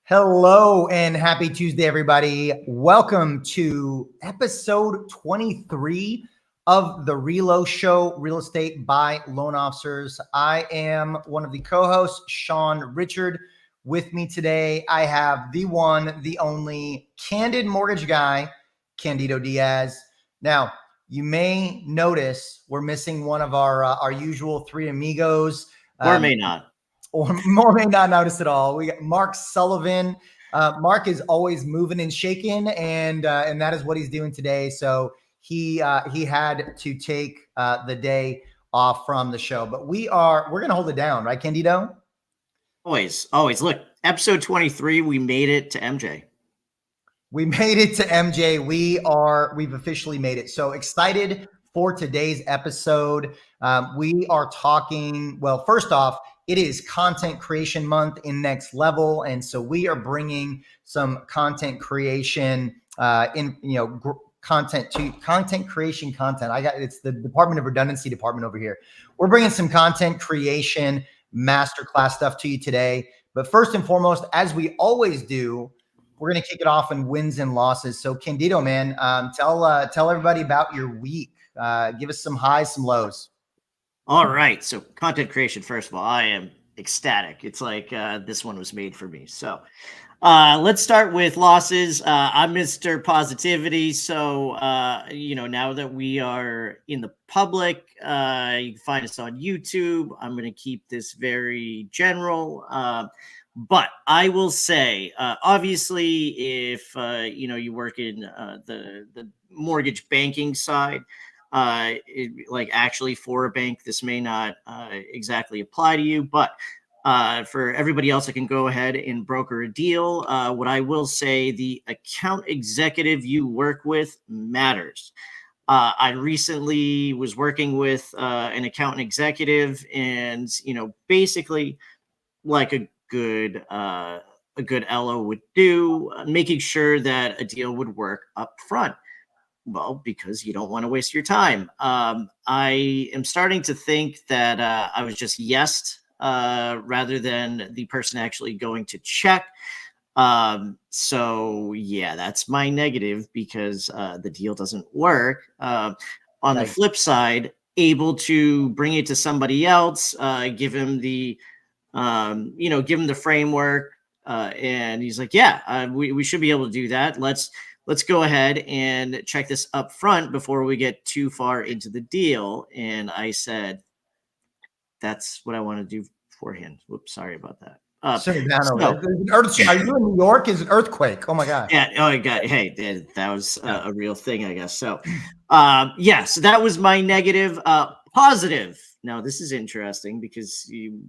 Hello and happy Tuesday, everybody. Welcome to episode 23 of the Relo Show, Real Estate by Loan Officers. I am one of the co-hosts, Sean Richard. With me today, I have the one, the only candid mortgage guy, Candido Diaz. Now, you may notice we're missing one of our usual three amigos. Or may not. Or more may not notice at all. We got Mark Sullivan. Mark is always moving and shaking, and that is what he's doing today. So he had to take the day off from the show, but we're gonna hold it down, right, Candido? Always. Look, episode 23, we made it to MJ. We made it to MJ. We've officially made it. So excited for today's episode. We are talking. Well, first off, it is content creation month in Next Level. And so we are bringing some content creation content creation content. It's the Department of Redundancy department over here. We're bringing some content creation masterclass stuff to you today. But first and foremost, as we always do, we're going to kick it off in wins and losses. So Candido, man, tell everybody about your week. Give us some highs, some lows. All right. So content creation, first of all, I am ecstatic. It's like this one was made for me. So let's start with losses. I'm Mr. Positivity. So, now that we are in the public, you can find us on YouTube. I'm going to keep this very general. But I will say, obviously, if, you work in the mortgage banking side, actually for a bank, this may not exactly apply to you, but for everybody else, I can go ahead and broker a deal. What I will say, the account executive you work with matters. I recently was working with an account executive, and basically, like a good LO would do, making sure that a deal would work up front. Well, because you don't want to waste your time. I am starting to think that I was just yesed rather than the person actually going to check. So yeah, that's my negative, because the deal doesn't work. On the flip side, able to bring it to somebody else, give him the framework, and he's like, yeah, we should be able to do that. Let's go ahead and check this up front before we get too far into the deal. And I said, that's what I want to do beforehand. Whoops, sorry about that. Are you in New York? Is it earthquake? Oh my God. Yeah. Oh my God. Hey, that was a real thing, I guess. So, so that was my negative. Positive. Now, this is interesting because you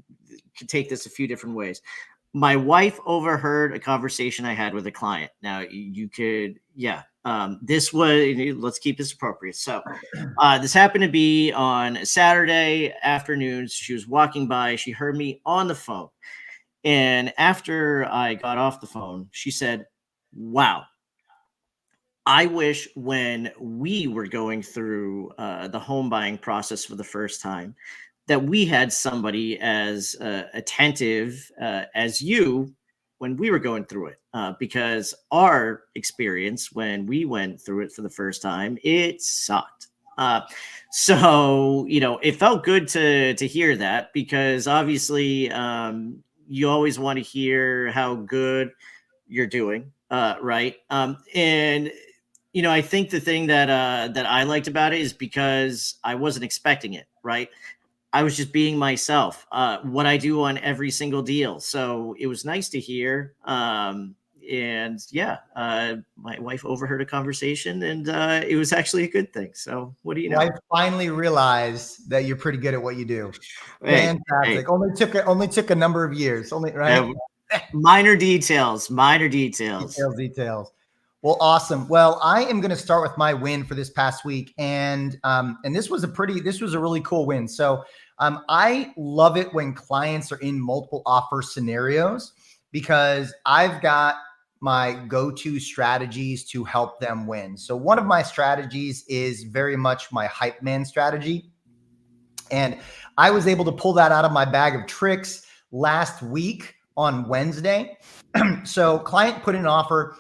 could take this a few different ways. My wife overheard a conversation I had with a client. Now you could, this was, let's keep this appropriate. So this happened to be on a Saturday afternoon. She was walking by, she heard me on the phone. And after I got off the phone, she said, wow, I wish when we were going through the home buying process for the first time, that we had somebody as attentive as you when we were going through it, because our experience when we went through it for the first time, it sucked. So it felt good to hear that, because obviously you always want to hear how good you're doing, right? And I think the thing that I liked about it is because I wasn't expecting it, right? I was just being myself, what I do on every single deal. So it was nice to hear. My wife overheard a conversation, and it was actually a good thing. So what do you know? I finally realized that you're pretty good at what you do. Fantastic. Hey. Only took a number of years. Right? Minor details. Details. Well, awesome. Well, I am going to start with my win for this past week, and this was a really cool win. So I love it when clients are in multiple offer scenarios, because I've got my go-to strategies to help them win. So one of my strategies is very much my hype man strategy, and I was able to pull that out of my bag of tricks last week on Wednesday. So client put in an offer,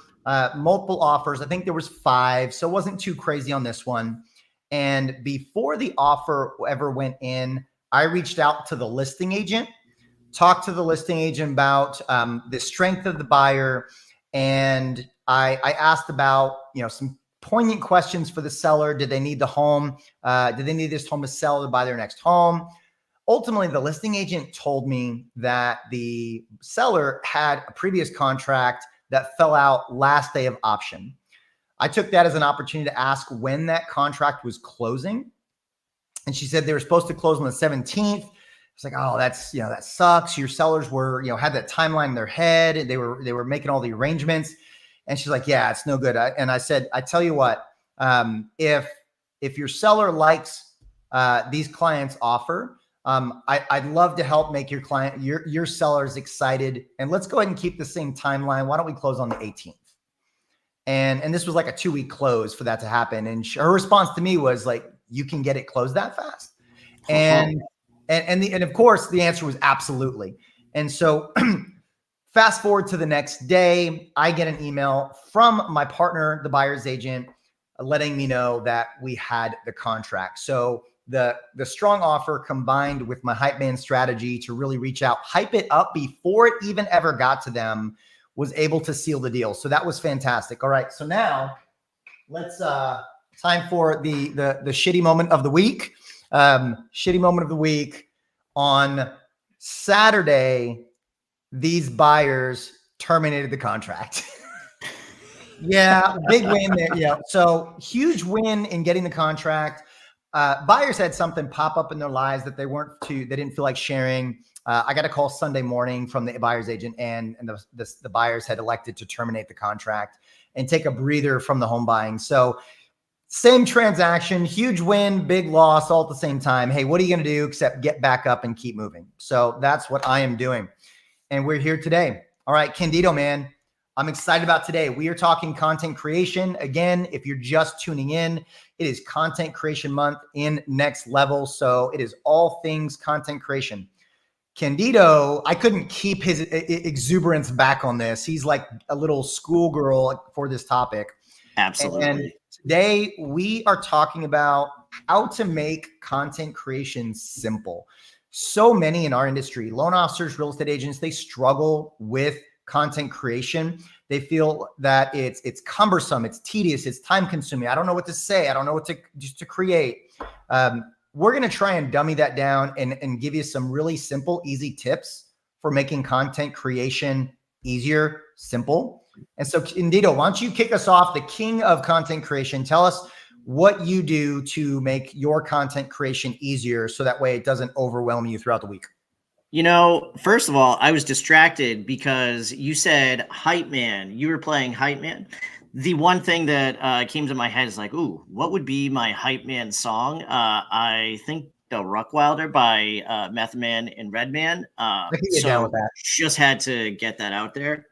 multiple offers. I think there was 5, so it wasn't too crazy on this one. And before the offer ever went in, I reached out to the listing agent, talked to the listing agent about the strength of the buyer, and I asked about some poignant questions for the seller. Did they need the home? Did they need this home to sell to buy their next home? Ultimately, the listing agent told me that the seller had a previous contract that fell out last day of option. I took that as an opportunity to ask when that contract was closing. And she said they were supposed to close on the 17th. It's like, oh, that sucks. Your sellers were, had that timeline in their head. They were making all the arrangements. And she's like, yeah, it's no good. And I said, I tell you what, if your seller likes these clients' offer, I'd love to help make your sellers excited. And let's go ahead and keep the same timeline. Why don't we close on the 18th? And this was like a 2-week close for that to happen. And her response to me was like, you can get it closed that fast? And of course the answer was absolutely. And so fast forward to the next day, I get an email from my partner, the buyer's agent, letting me know that we had the contract. So the strong offer combined with my hype man strategy to really reach out, hype it up before it even ever got to them, was able to seal the deal. So that was fantastic. All right. So now let's time for the shitty moment of the week. Shitty moment of the week. On Saturday, these buyers terminated the contract. Yeah, big win there. Yeah. So huge win in getting the contract. Buyers had something pop up in their lives that they didn't feel like sharing. I got a call Sunday morning from the buyer's agent, and the buyers had elected to terminate the contract and take a breather from the home buying. So same transaction, huge win, big loss, all at the same time. Hey, what are you going to do except get back up and keep moving? So that's what I am doing. And we're here today. All right, Candido, man, I'm excited about today. We are talking content creation. Again, if you're just tuning in, it is content creation month in Next Level. So it is all things content creation. Candido, I couldn't keep his exuberance back on this. He's like a little schoolgirl for this topic. Absolutely. And today we are talking about how to make content creation simple. So many in our industry, loan officers, real estate agents, they struggle with content creation. They feel that it's cumbersome, it's tedious, it's time consuming. I don't know what to say. I don't know what to create. We're going to try and dummy that down and give you some really simple, easy tips for making content creation easier, simple. And so, Candido, why don't you kick us off, the king of content creation? Tell us what you do to make your content creation easier so that way it doesn't overwhelm you throughout the week. First of all, I was distracted because you said hype man. You were playing hype man. The one thing that came to my head is like, ooh, what would be my hype man song? I think the Ruckwilder by Method Man and Redman. So just had to get that out there.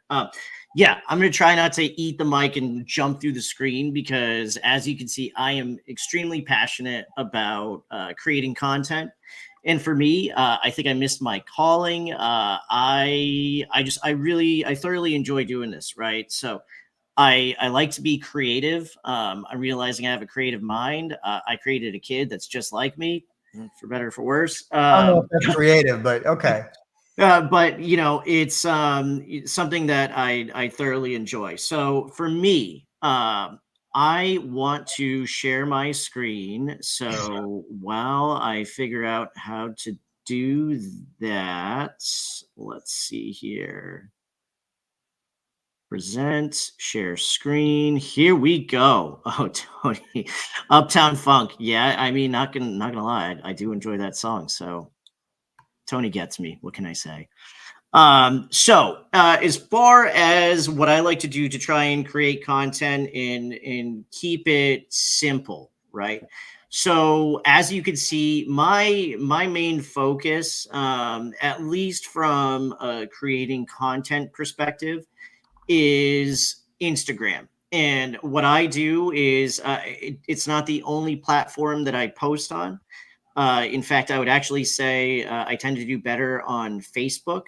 Yeah, I'm going to try not to eat the mic and jump through the screen because, as you can see, I am extremely passionate about creating content. And for me, I think I missed my calling. I thoroughly enjoy doing this, right? So I like to be creative. I'm realizing I have a creative mind. I created a kid that's just like me, for better or for worse. I don't know if that's creative, but okay. But it's something that I thoroughly enjoy. So for me, I want to share my screen. So while I figure out how to do that, let's see here. Present, share screen. Here we go. Oh, Tony, Uptown Funk. Yeah, I mean, not gonna lie, I do enjoy that song. So Tony gets me. What can I say? So as far as what I like to do to try and create content and keep it simple, right? So as you can see, my main focus, at least from a creating content perspective, is Instagram. And what I do is it's not the only platform that I post on. In fact, I would actually say I tend to do better on Facebook.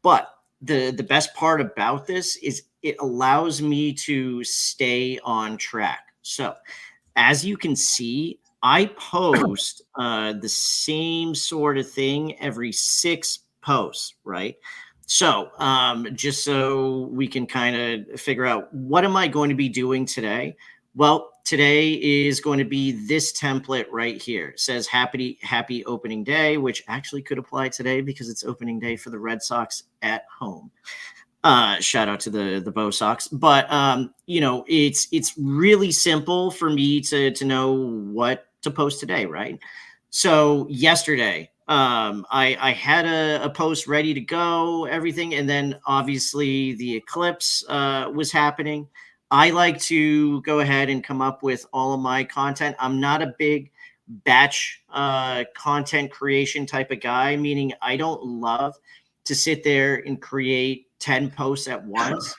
But the best part about this is it allows me to stay on track. So as you can see, I post the same sort of thing every 6 posts, right? So just so we can kind of figure out, what am I going to be doing today? Well, today is going to be this template right here. It says happy opening day, which actually could apply today because it's opening day for the Red Sox at home. Shout out to the Bo Sox. But it's really simple for me to know what to post today, right? So yesterday, I had a post ready to go, everything, and then obviously the eclipse was happening. I like to go ahead and come up with all of my content. I'm not a big batch content creation type of guy, meaning I don't love to sit there and create 10 posts at once.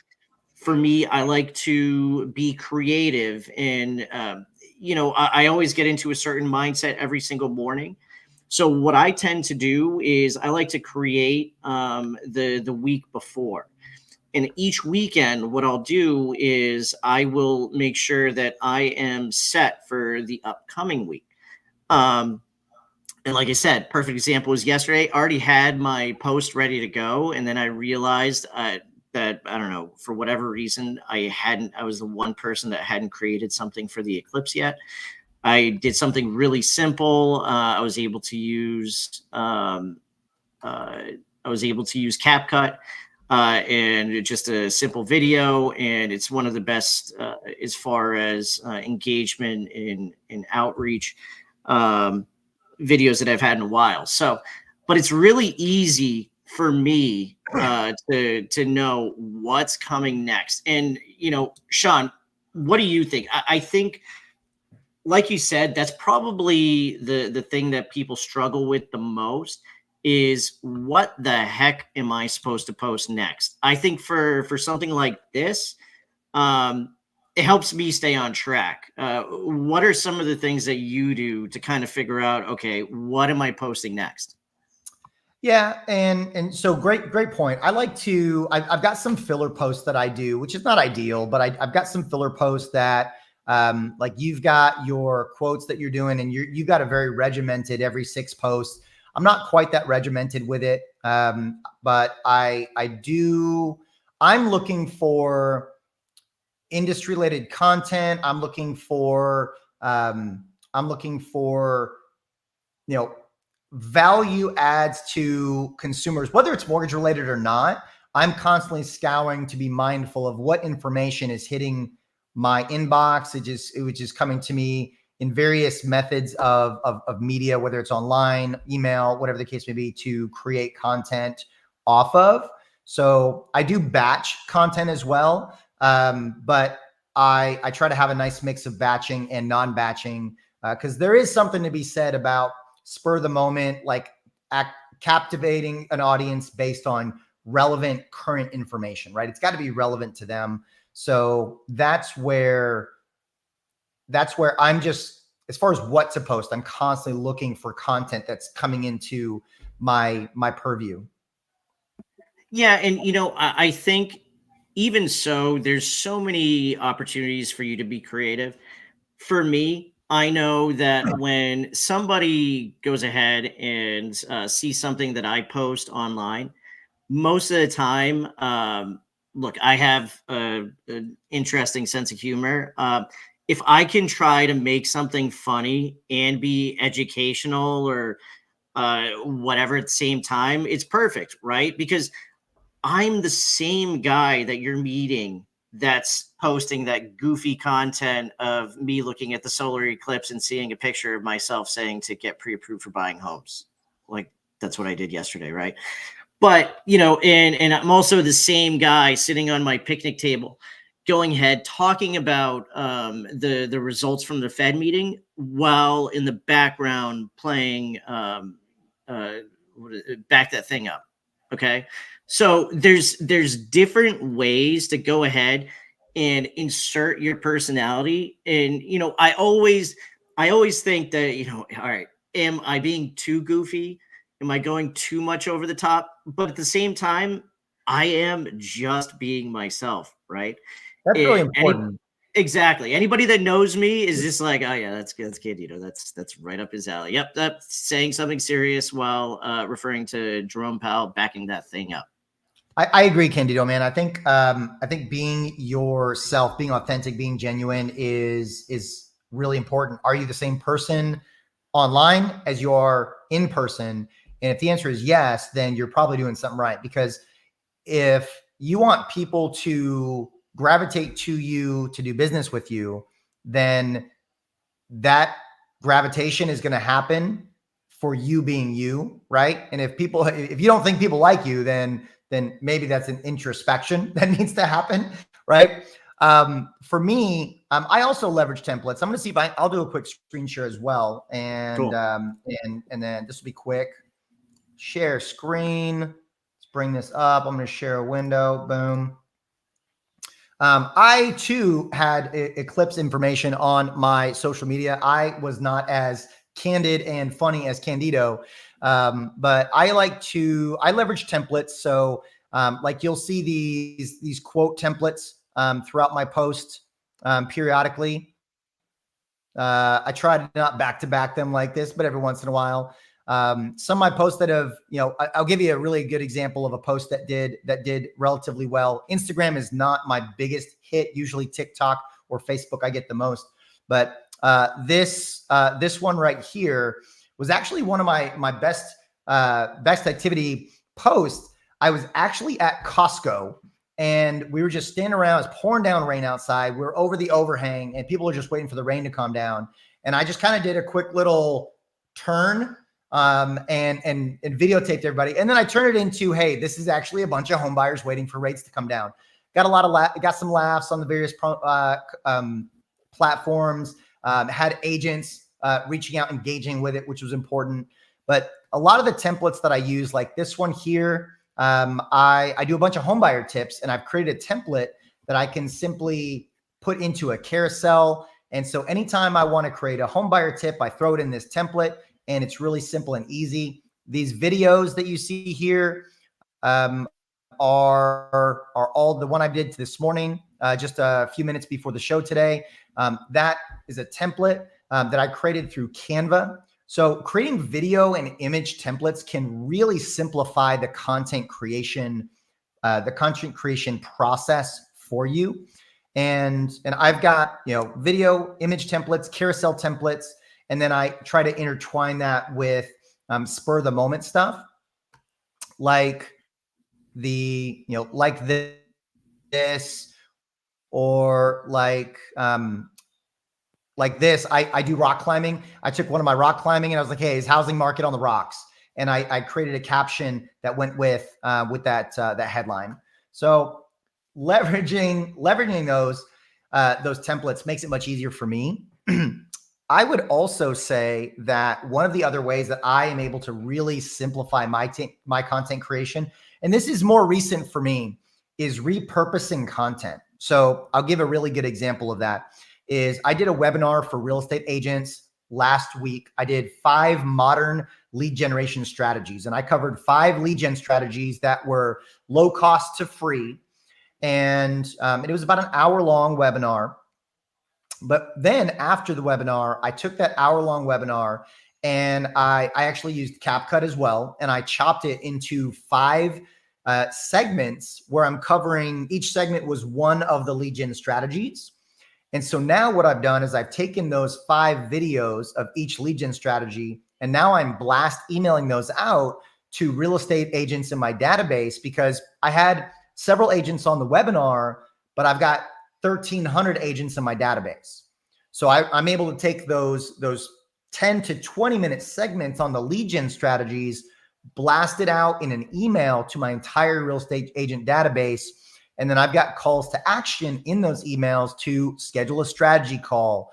For me, I like to be creative, and I always get into a certain mindset every single morning. So what I tend to do is I like to create the week before. And each weekend, what I'll do is I will make sure that I am set for the upcoming week. And like I said, perfect example was yesterday. I already had my post ready to go, and then I realized that, I don't know, for whatever reason, I was the one person that hadn't created something for the eclipse yet. I did something really simple. I was able to use CapCut and just a simple video, and it's one of the best as far as engagement and outreach videos that I've had in a while. So, but it's really easy for me to know what's coming next. And Sean, what do you think? I think, like you said, that's probably the thing that people struggle with the most, is what the heck am I supposed to post next? I think for something like this, it helps me stay on track. What are some of the things that you do to kind of figure out, okay, what am I posting next? Yeah, and so great point. I've got some filler posts that I do, which is not ideal, but I've got some filler posts that like you've got your quotes that you're doing, and you've got a very regimented every 6 posts. I'm not quite that regimented with it, but I'm looking for industry related content. I'm looking for value adds to consumers, whether it's mortgage related or not. I'm constantly scouring to be mindful of what information is hitting my inbox, which is coming to me in various methods of media, whether it's online, email, whatever the case may be, to create content off of. So I do batch content as well. But I try to have a nice mix of batching and non-batching, because there is something to be said about spur of the moment, like captivating an audience based on relevant current information, right? It's got to be relevant to them. So that's where I'm just, as far as what to post, I'm constantly looking for content that's coming into my purview. Yeah. And, I think even so, there's so many opportunities for you to be creative. For me, I know that when somebody goes ahead and sees something that I post online, most of the time, look, I have an interesting sense of humor. If I can try to make something funny and be educational or whatever at the same time, it's perfect, right? Because I'm the same guy that you're meeting that's posting that goofy content of me looking at the solar eclipse and seeing a picture of myself saying to get pre-approved for buying homes. Like, that's what I did yesterday, right? But, and I'm also the same guy sitting on my picnic table, going ahead, talking about the results from the Fed meeting while in the background playing Back That Thing Up. Okay. So there's different ways to go ahead and insert your personality. And, I always think that, all right, am I being too goofy? Am I going too much over the top? But at the same time, I am just being myself, right? That's really Any important. exactly. Anybody that knows me is just like, oh yeah, that's good. That's Candido. That's right up his alley. Yep, that's saying something serious while referring to Jerome Powell backing that thing up. I agree, Candido, man. I think being yourself, being authentic, being genuine is really important. Are you the same person online as you are in person? And if the answer is yes, then you're probably doing something right. Because if you want people to gravitate to you to do business with you, then that gravitation is going to happen for you being you, right? And if you don't think people like you, then maybe that's an introspection that needs to happen, right? For me, I also leverage templates. I'm going to see if I'll do a quick screen share as well, and Cool. and then this will be quick. Share screen. Let's bring this up. I'm going to share a window. Boom. I too had Eclipse information on my social media. I was not as candid and funny as Candido, but I leverage templates. So like you'll see these quote templates throughout my post periodically. I try to not back to back them like this, but every once in a while. Some of my posts that have, I'll give you a really good example of a post that did relatively well. Instagram is not my biggest hit. Usually TikTok or Facebook I get the most, but this one right here was actually one of my best activity posts. I was actually at Costco and we were just standing around. It's pouring down rain outside. We're over the overhang and people are just waiting for the rain to calm down. And I just kind of did a quick little turn and videotaped everybody. And then I turned it into, hey, this is actually a bunch of home buyers waiting for rates to come down. Got some laughs on the various platforms, had agents reaching out, engaging with it, which was important. But a lot of the templates that I use, like this one here, I do a bunch of home buyer tips, and I've created a template that I can simply put into a carousel. And so anytime I want to create a home buyer tip, I throw it in this template, and it's really simple and easy. These videos that you see here are all the one I did this morning, just a few minutes before the show today. That is a template that I created through Canva. So creating video and image templates can really simplify the content creation process for you. And I've got, video, image templates, carousel templates, and then I try to intertwine that with spur of the moment stuff, like this, or like this. I do rock climbing. I took one of my rock climbing and I was like, hey, is housing market on the rocks? And I created a caption that went with that headline. So leveraging those templates makes it much easier for me. I would also say that one of the other ways that I am able to really simplify my content creation, and this is more recent for me, is repurposing content. So I'll give a really good example of that. Is I did a webinar for real estate agents last week. I did 5 modern lead generation strategies, and I covered 5 lead gen strategies that were low cost to free. And it was about an hour-long webinar. But then after the webinar, I took that hour-long webinar and I actually used CapCut as well. And I chopped it into 5 segments where I'm covering, each segment was one of the lead gen strategies. And so now what I've done is I've taken those 5 videos of each lead gen strategy, and now I'm blast emailing those out to real estate agents in my database, because I had several agents on the webinar, but I've got 1,300 agents in my database. So I'm able to take those 10 to 20 minute segments on the lead gen strategies, blast it out in an email to my entire real estate agent database. And then I've got calls to action in those emails to schedule a strategy call,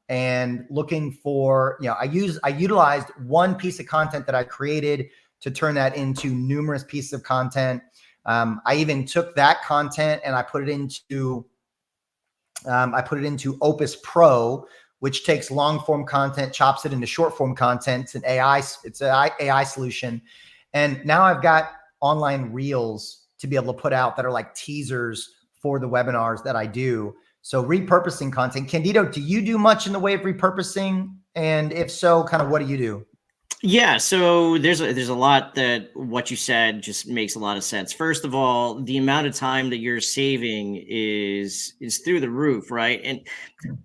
and looking for, I utilized one piece of content that I created to turn that into numerous pieces of content. I even took that content and I put it into Opus Pro, which takes long form content, chops it into short form content. It's an AI solution. And now I've got online reels to be able to put out that are like teasers for the webinars that I do. So repurposing content. Candido, do you do much in the way of repurposing? And if so, kind of what do you do? Yeah, so there's a lot that what you said just makes a lot of sense. First of all, the amount of time that you're saving is through the roof, right? And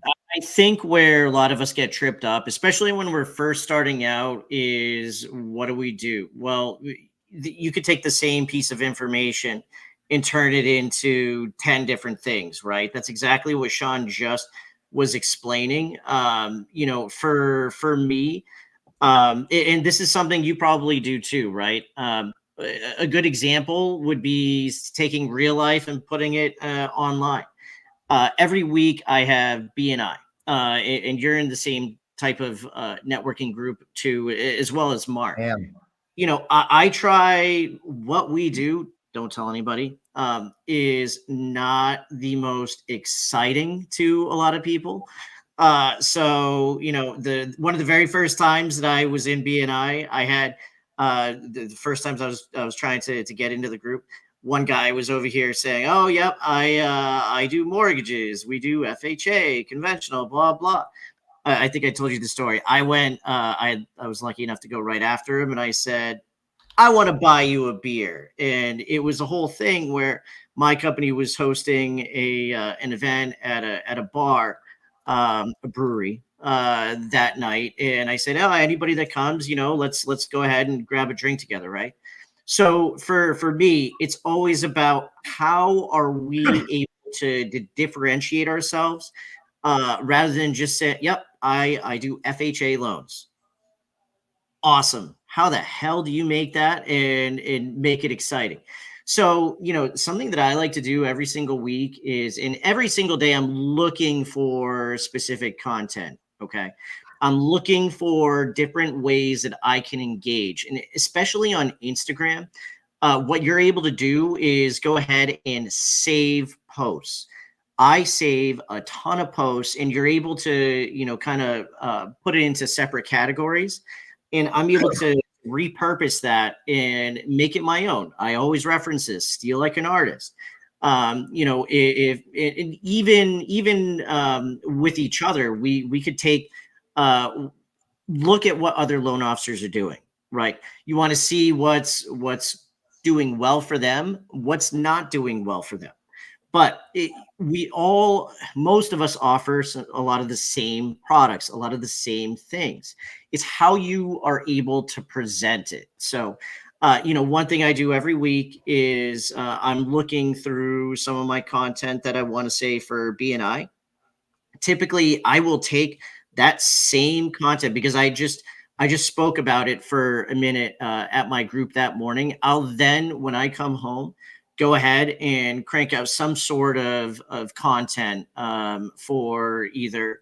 I think where a lot of us get tripped up, especially when we're first starting out, is what do we do? Well, you could take the same piece of information and turn it into 10 different things, right? That's exactly what Sean just was explaining. For me, and this is something you probably do too, right? A good example would be taking real life and putting it online. Every week I have BNI, and you're in the same type of networking group too, as well as Mark. Damn. I try what we do. Don't tell anybody. Is not the most exciting to a lot of people. So the one of the very first times that I was in BNI, I had the first times I was trying to get into the group. One guy was over here saying, "Oh, yep, I do mortgages. We do FHA, conventional, blah blah." I think I told you the story. I went. I was lucky enough to go right after him, and I said, "I want to buy you a beer." And it was a whole thing where my company was hosting an event at a bar, a brewery that night, and I said, "Oh, anybody that comes, let's go ahead and grab a drink together, right?" So for me, it's always about how are we able to differentiate ourselves, rather than just say, "Yep, I do FHA loans." Awesome. How the hell do you make that and make it exciting? So, something that I like to do every single week is, in every single day, I'm looking for specific content. Okay. I'm looking for different ways that I can engage. And especially on Instagram, what you're able to do is go ahead and save posts. I save a ton of posts, and you're able to, kind of put it into separate categories. And I'm able to repurpose that and make it my own. I always reference this: steal like an artist. If and even with each other, we could take look at what other loan officers are doing. Right? You want to see what's doing well for them, what's not doing well for them. But most of us offer a lot of the same products, a lot of the same things. It's how you are able to present it. So, one thing I do every week is I'm looking through some of my content that I want to say for BNI. Typically, I will take that same content because I just spoke about it for a minute at my group that morning. I'll then, when I come home, go ahead and crank out some sort of content for either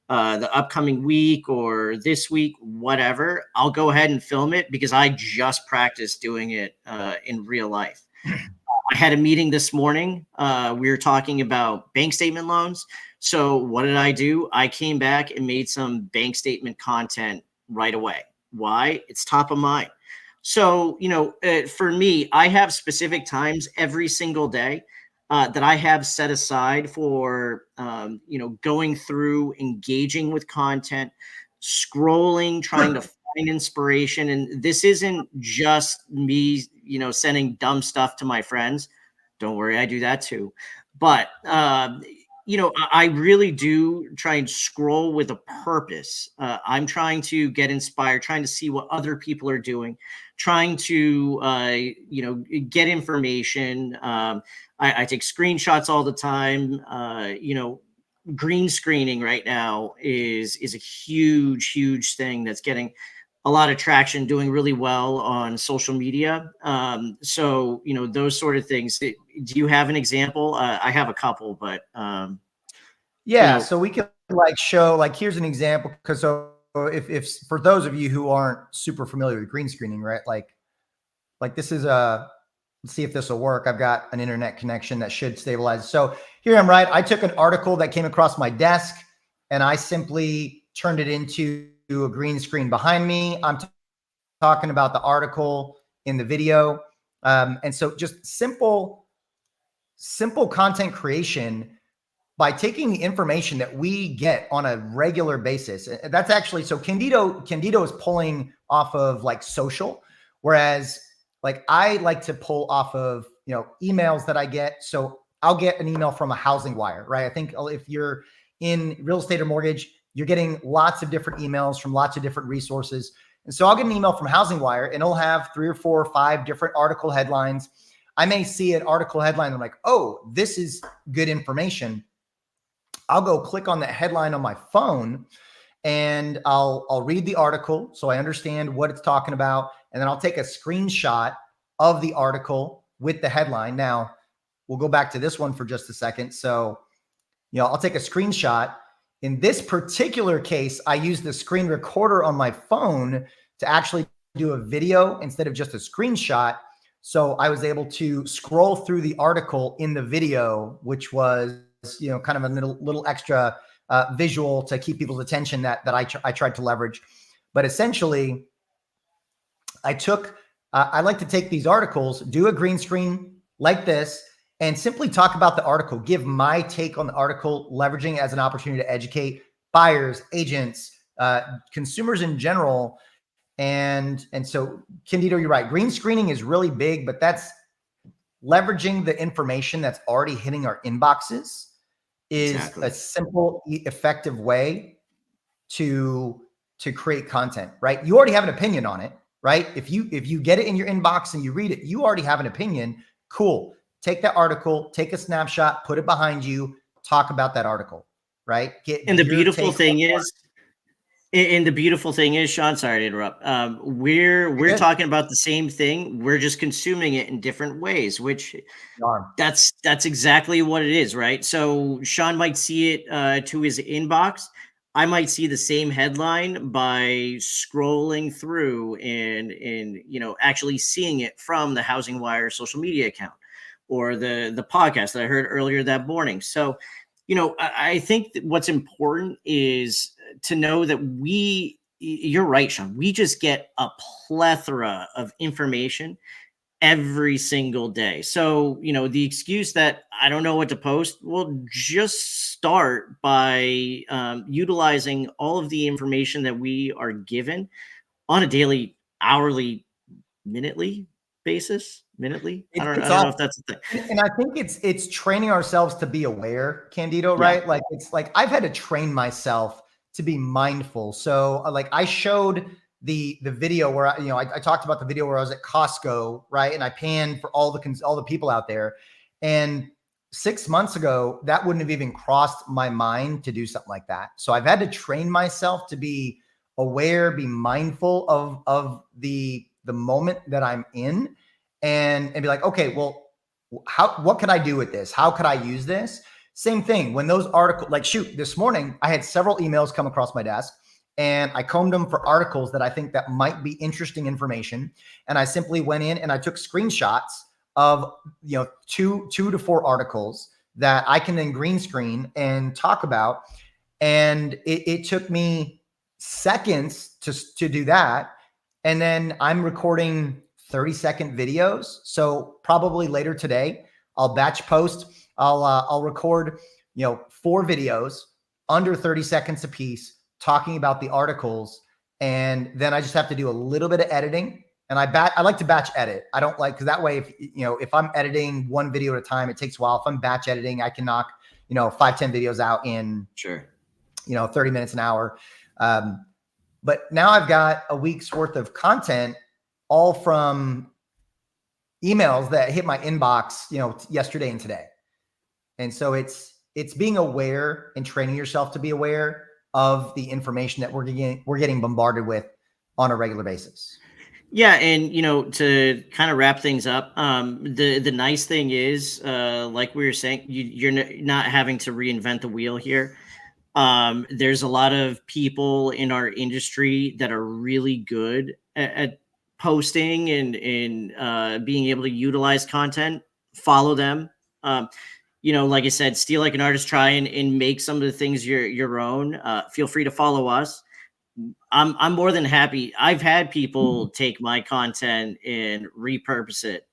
the upcoming week or this week, whatever. I'll go ahead and film it because I just practiced doing it in real life. I had a meeting this morning. We were talking about bank statement loans. So what did I do? I came back and made some bank statement content right away. Why? It's top of mind. So, for me, I have specific times every single day that I have set aside for, going through, engaging with content, scrolling, trying to find inspiration. And this isn't just me, sending dumb stuff to my friends. Don't worry, I do that too. But, I really do try and scroll with a purpose. I'm trying to get inspired, trying to see what other people are doing, trying to, get information. I take screenshots all the time. Green screening right now is a huge thing that's getting a lot of traction, doing really well on social media. So, those sort of things. Do you have an example? I have a couple, but yeah. So we can show, here's an example. Because so if for those of you who aren't super familiar with green screening, right? Like this is let's see if this will work. I've got an internet connection that should stabilize. So here I'm right. I took an article that came across my desk and I simply turned it into a green screen behind me. I'm talking about the article in the video. And so just simple content creation by taking the information that we get on a regular basis. That's actually, so Candido is pulling off of like social, whereas like I like to pull off of, emails that I get. So I'll get an email from a Housing Wire, right? I think if you're in real estate or mortgage, you're getting lots of different emails from lots of different resources. And so I'll get an email from Housing Wire and it'll have 3 or 4 or 5 different article headlines. I may see an article headline. I'm like, oh, this is good information. I'll go click on that headline on my phone and I'll read the article so I understand what it's talking about. And then I'll take a screenshot of the article with the headline. Now, we'll go back to this one for just a second. So, I'll take a screenshot. In this particular case, I use the screen recorder on my phone to actually do a video instead of just a screenshot. So I was able to scroll through the article in the video, which was, kind of a little extra visual to keep people's attention that I tried to leverage. But essentially, I like to take these articles, do a green screen like this, and simply talk about the article, give my take on the article, leveraging it as an opportunity to educate buyers, agents, consumers in general. And so, Candido, you're right. Green screening is really big, but that's leveraging the information that's already hitting our inboxes is a simple, effective way to create content, right? You already have an opinion on it, right? If you get it in your inbox and you read it, you already have an opinion. Cool. Take that article, take a snapshot, put it behind you, talk about that article, right? And the beautiful thing is, Sean, sorry to interrupt. We're talking about the same thing. We're just consuming it in different ways, which that's exactly what it is, right? So Sean might see it to his inbox. I might see the same headline by scrolling through and actually seeing it from the Housing Wire social media account or the podcast that I heard earlier that morning. So, I think that what's important is to know that you're right, Sean, we just get a plethora of information every single day. So, the excuse that I don't know what to post, well, just start by utilizing all of the information that we are given on a daily, hourly, minutely basis. I don't know if that's the thing. And I think it's training ourselves to be aware, Candido, right? Like it's like I've had to train myself to be mindful. So like I showed the video where I talked about the video where I was at Costco, right? And I panned for all the people out there. And 6 months ago, that wouldn't have even crossed my mind to do something like that. So I've had to train myself to be aware, be mindful of the moment that I'm in. And be like, okay, well, what could I do with this? How could I use this? Same thing when those articles, like this morning, I had several emails come across my desk and I combed them for articles that I think that might be interesting information. And I simply went in and I took screenshots of, 2 to 4 articles that I can then green screen and talk about. And it took me seconds to do that. And then I'm recording 30-second videos. So probably later today, I'll batch post. I'll record, 4 videos under 30 seconds a piece talking about the articles. And then I just have to do a little bit of editing. And I like to batch edit. I don't like, because that way, if I'm editing one video at a time, it takes a while. If I'm batch editing, I can knock, 5-10 videos out in 30 minutes, an hour. But now I've got a week's worth of content all from emails that hit my inbox, yesterday and today. And so it's being aware and training yourself to be aware of the information that we're getting bombarded with on a regular basis. Yeah. And, to kind of wrap things up, the nice thing is, like we were saying, you're not having to reinvent the wheel here. There's a lot of people in our industry that are really good at posting and being able to utilize content. Follow them. Like I said, steal like an artist, try and make some of the things your own. Feel free to follow us. I'm more than happy. I've had people take my content and repurpose it.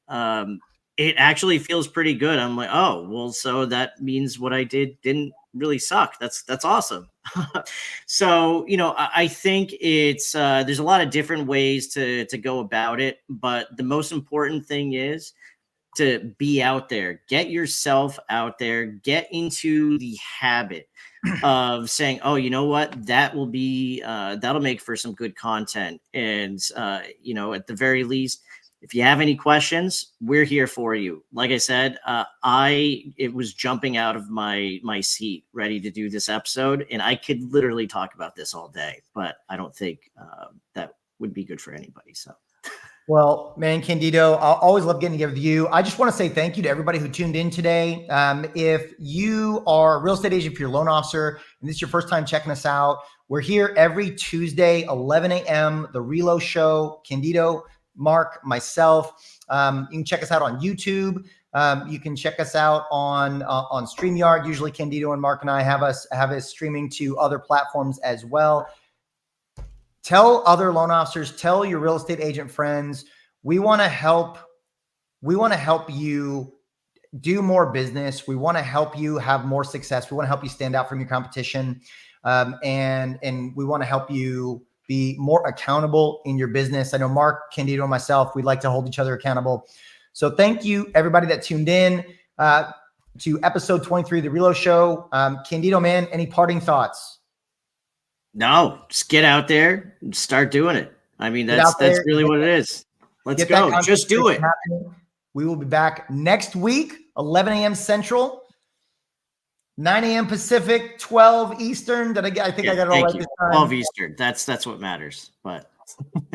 It actually feels pretty good. I'm like, oh, well, so that means what I did didn't really suck. That's awesome. So, I think it's there's a lot of different ways to go about it, but the most important thing is to be out there, get yourself out there, get into the habit of saying, oh, you know what, that will be that'll make for some good content. And at the very least, if you have any questions, we're here for you. Like I said, it was jumping out of my seat ready to do this episode, and I could literally talk about this all day, but I don't think that would be good for anybody. So well, man, Candido, I always love getting together with you. I just want to say thank you to everybody who tuned in today. If you are a real estate agent, if you're a loan officer, and this is your first time checking us out, we're here every Tuesday, 11 a.m., The Relo Show. Candido, Mark, myself. You can check us out on YouTube. You can check us out on StreamYard. Usually Candido and Mark and I have us streaming to other platforms as well. Tell other loan officers, tell your real estate agent friends, we want to help you do more business. We want to help you have more success. We want to help you stand out from your competition. And we want to help you be more accountable in your business. I know Mark, Candido, and myself, we'd like to hold each other accountable. So thank you, everybody that tuned in to episode 23 of The Relo Show. Candido, man, any parting thoughts? No, just get out there and start doing it. I mean, that's really what it is. Let's go. Just do it. We will be back next week, 11 a.m. Central, 9 a.m. Pacific, 12 Eastern. I think I got it all right this time. 12 Eastern. That's what matters. But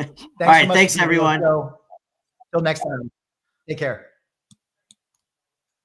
all right, thanks everyone. Till next time. Take care.